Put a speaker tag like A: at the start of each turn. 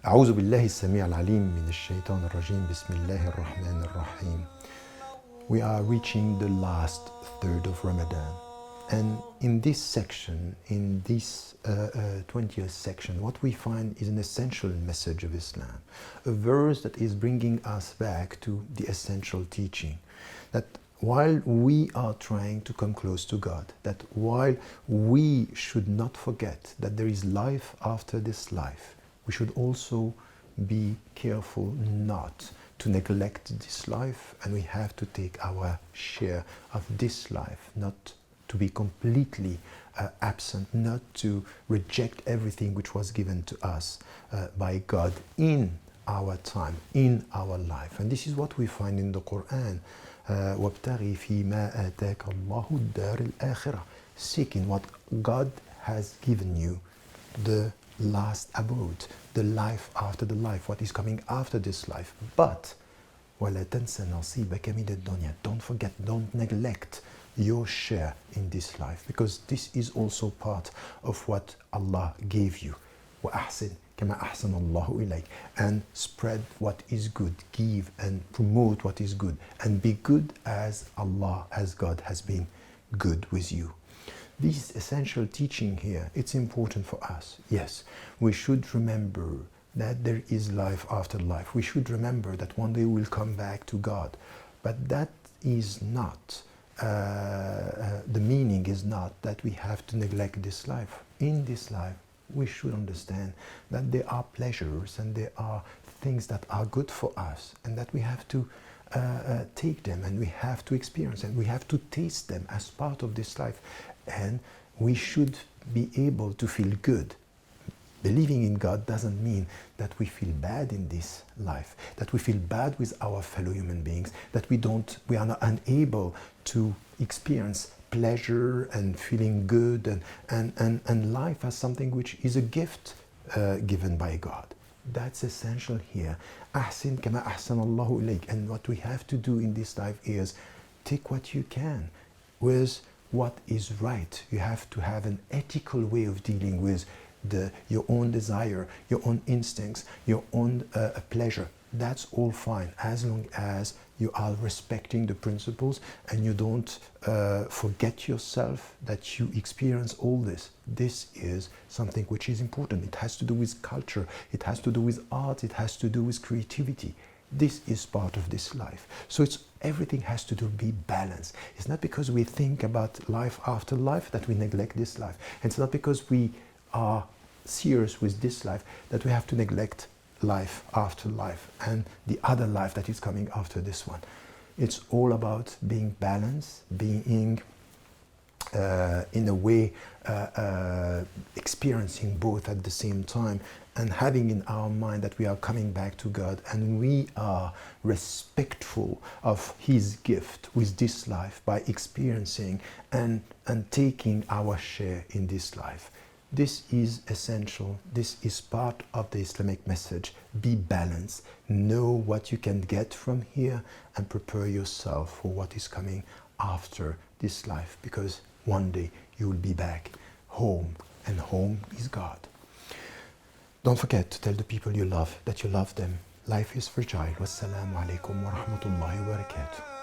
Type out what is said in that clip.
A: أعوذ بالله السميع العليم من الشيطان الرجيم بسم الله الرحمن الرحيم. We are reaching the last third of Ramadan, and in this section, in this 20th section, what we find is an essential message of Islam, a verse that is bringing us back to the essential teaching, that while we are trying to come close to God, that while we should not forget that there is life after this life, we should also be careful not to neglect this life, and we have to take our share of this life, not to be completely absent, not to reject everything which was given to us by God in our time, in our life. And this is what we find in the Quran. وَابْتَغِي فِي مَا آتَاكَ اللَّهُ الدَّارِ الْآخِرَةِ. Seek in what God has given you, the last abode, the life after the life, what is coming after this life. But وَلَا تَنْسَ نَصِيبَكَ مِنَ الدُّنْيَا. Don't forget, don't neglect your share in this life, because this is also part of what Allah gave you. وَأَحْسِنْ كَمَا أَحْسَنَ اللَّهُ إِلَيْكَ. And spread what is good, give and promote what is good, and be good as Allah, as God has been good with you. This essential teaching here, it's important for us. Yes, we should remember that there is life after life. We should remember that one day we'll come back to God. But that is not, the meaning is not that we have to neglect this life. In this life, we should understand that there are pleasures and there are things that are good for us, and that we have to take them, and we have to experience them. We have to taste them as part of this life. And we should be able to feel good. Believing in God doesn't mean that we feel bad in this life, that we feel bad with our fellow human beings, that we are not unable to experience pleasure and feeling good and life as something which is a gift given by God. That's essential here. أحسن كما أحسن الله إليك. And what we have to do in this life is take what you can with what is right. You have to have an ethical way of dealing with your own desire, your own instincts, your own pleasure. That's all fine, as long as you are respecting the principles and you don't forget yourself, that you experience all this. This is something which is important. It has to do with culture, it has to do with art, it has to do with creativity. This is part of this life. So everything has to be balanced. It's not because we think about life after life that we neglect this life. And it's not because we are serious with this life that we have to neglect life after life and the other life that is coming after this one. It's all about being balanced, being in a way experiencing both at the same time, and having in our mind that we are coming back to God and we are respectful of His gift with this life by experiencing and taking our share in this life. This is essential. This is part of the Islamic message. Be balanced. Know what you can get from here and prepare yourself for what is coming after this life, because one day you will be back home, and home is God. Don't forget to tell the people you love that you love them. Life is fragile. Wassalamu alaikum wa rahmatullahi wa barakatuh.